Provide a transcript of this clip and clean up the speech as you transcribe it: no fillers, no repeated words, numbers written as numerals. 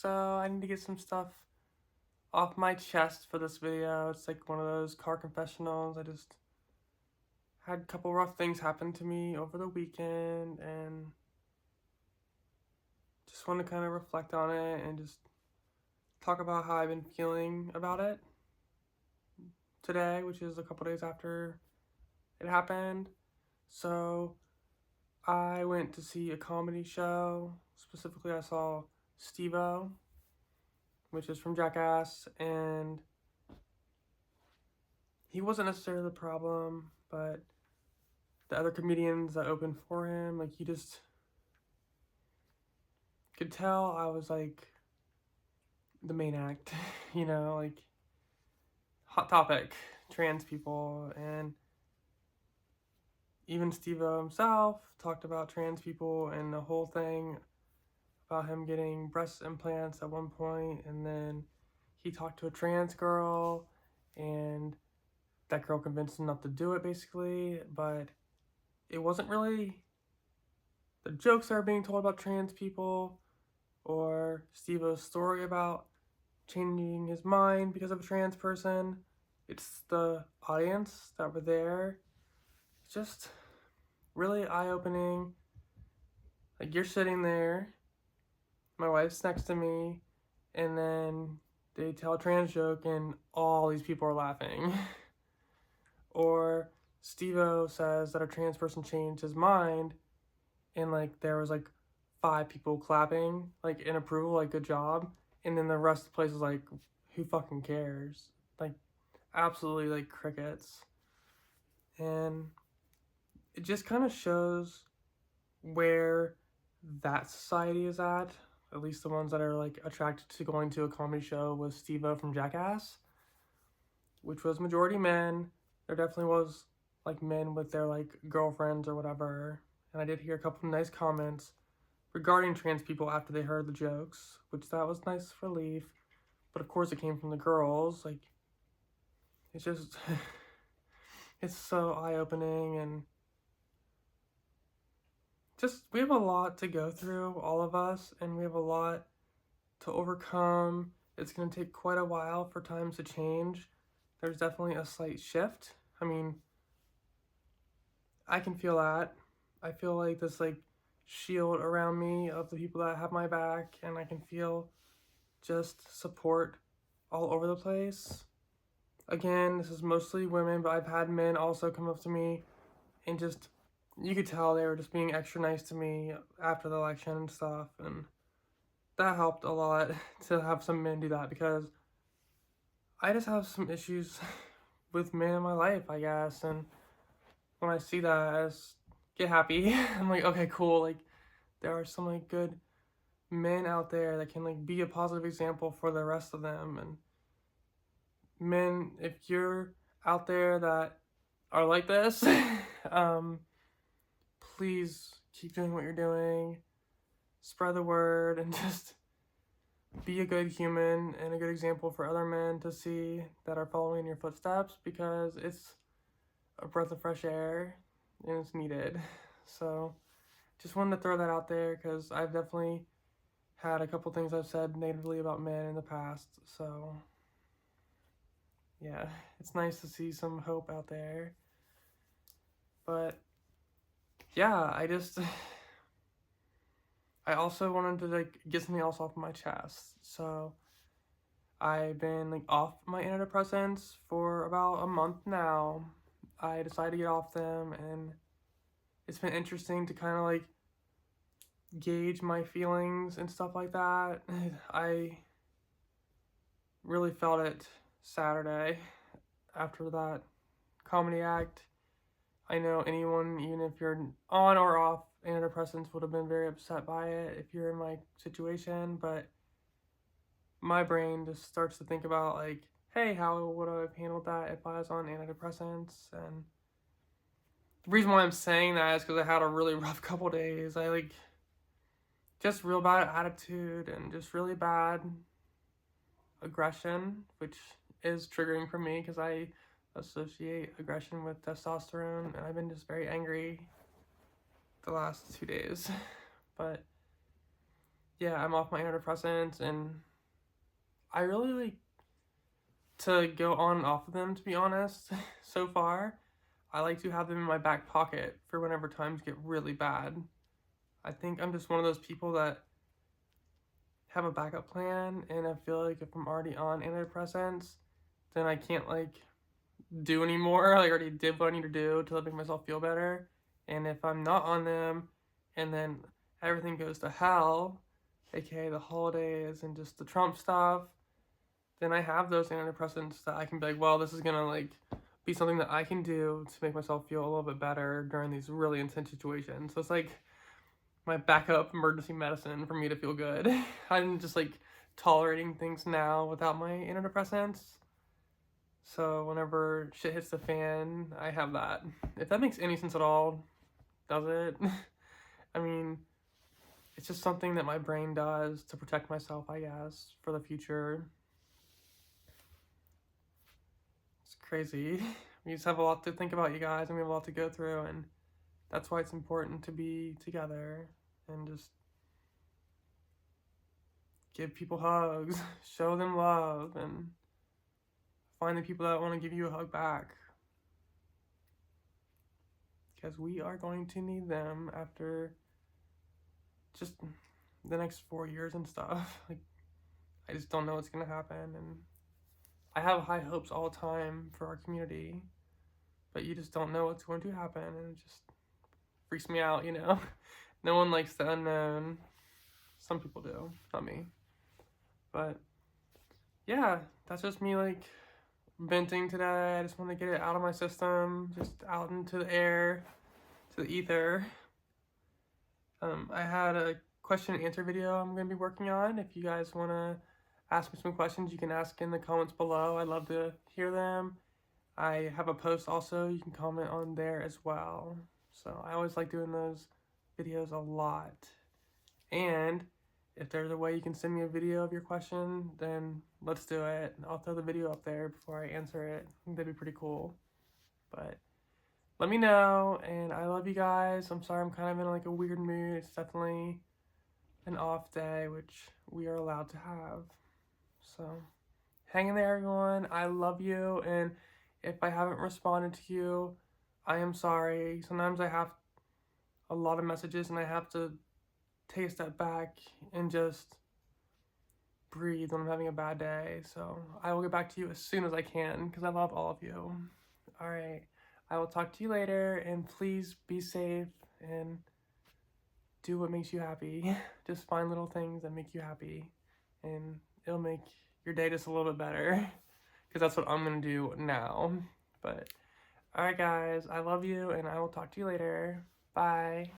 So I need to get some stuff off my chest for this video. It's like one of those car confessionals. I just had a couple rough things happen to me over the weekend and just want to kind of reflect on it and just talk about how I've been feeling about it today, which is a couple days after it happened. So I went to see a comedy show. Specifically, I saw Steve-O, which is from Jackass, and he wasn't necessarily the problem, but the other comedians that opened for him, like, you just could tell I was like the main act, like hot topic, trans people, and even Steve-O himself talked about trans people and the whole thing about him getting breast implants at one point, and then he talked to a trans girl, and that girl convinced him not to do it, basically, but it wasn't really the jokes that are being told about trans people or Steve-O's story about changing his mind because of a trans person. It's the audience that were there. It's just really eye-opening. Like, you're sitting there, my wife's next to me, and then they tell a trans joke and all these people are laughing. Or Steve-O says that a trans person changed his mind, and like there was like 5 people clapping, like in approval, like good job, and then the rest of the place is like, who fucking cares? Like, absolutely, like, crickets. And it just kind of shows where that society is at least the ones that are like attracted to going to a comedy show with Steve-O from Jackass, which was majority men. There definitely was like men with their like girlfriends or whatever, and I did hear a couple of nice comments regarding trans people after they heard the jokes, which that was nice relief. But of course it came from the girls. Like, it's just it's so eye-opening, and just we have a lot to go through, all of us, and we have a lot to overcome. It's going to take quite a while for times to change. There's definitely a slight shift. I mean, I can feel that. I feel like this like shield around me of the people that have my back, and I can feel just support all over the place. Again, this is mostly women, but I've had men also come up to me and just, you could tell they were just being extra nice to me after the election and stuff, and that helped a lot to have some men do that, because I just have some issues with men in my life, I guess, and when I see that, I just get happy. I'm like, okay, cool, like, there are some, like, good men out there that can, like, be a positive example for the rest of them. And men, if you're out there that are like this, please keep doing what you're doing, spread the word, and just be a good human and a good example for other men to see that are following in your footsteps, because it's a breath of fresh air and it's needed. So just wanted to throw that out there, because I've definitely had a couple things I've said negatively about men in the past. So yeah, it's nice to see some hope out there. But yeah, I also wanted to like get something else off my chest. So I've been like off my antidepressants for about a month now. I decided to get off them, and it's been interesting to kind of like gauge my feelings and stuff like that. I really felt it Saturday after that comedy act. I know anyone, even if you're on or off antidepressants, would have been very upset by it if you're in my situation, but my brain just starts to think about like, hey, how would I have handled that if I was on antidepressants? And the reason why I'm saying that is because I had a really rough couple days. I like just real bad attitude and just really bad aggression, which is triggering for me because I associate aggression with testosterone, and I've been just very angry the last 2 days. But yeah, I'm off my antidepressants, and I really like to go on and off of them, to be honest. So far, I like to have them in my back pocket for whenever times get really bad. I think I'm just one of those people that have a backup plan, and I feel like if I'm already on antidepressants, then I can't like do anymore. I already did what I need to do to make myself feel better. And if I'm not on them, and then everything goes to hell, aka the holidays and just the Trump stuff, then I have those antidepressants that I can be like, well, this is gonna like be something that I can do to make myself feel a little bit better during these really intense situations. So it's like my backup emergency medicine for me to feel good. I'm just like tolerating things now without my antidepressants. So whenever shit hits the fan, I have that. If that makes any sense at all, does it? I mean, it's just something that my brain does to protect myself, I guess, for the future. It's crazy. We just have a lot to think about, you guys, and we have a lot to go through, and that's why it's important to be together and just give people hugs, show them love, and find the people that want to give you a hug back. Because we are going to need them after just the next 4 years and stuff. Like, I just don't know what's gonna happen, and I have high hopes all the time for our community, but you just don't know what's going to happen, and it just freaks me out, you know? No one likes the unknown. Some people do, not me. But yeah, that's just me like venting today. I just want to get it out of my system, just out into the air, to the ether. I had a question and answer video I'm going to be working on. If you guys want to ask me some questions, you can ask in the comments below. I'd love to hear them. I have a post also, you can comment on there as well. So I always like doing those videos a lot. And if there's a way you can send me a video of your question, then let's do it. I'll throw the video up there before I answer it. I think that'd be pretty cool. But let me know, and I love you guys. I'm sorry I'm kind of in like a weird mood. It's definitely an off day, which we are allowed to have. So hang in there, everyone. I love you, and if I haven't responded to you, I am sorry. Sometimes I have a lot of messages, and I have to take a step back and just breathe when I'm having a bad day. So I will get back to you as soon as I can, because I love all of you. All right. I will talk to you later, and please be safe and do what makes you happy. Just find little things that make you happy, and it'll make your day just a little bit better, because that's what I'm gonna do now. But all right, guys, I love you, and I will talk to you later. Bye.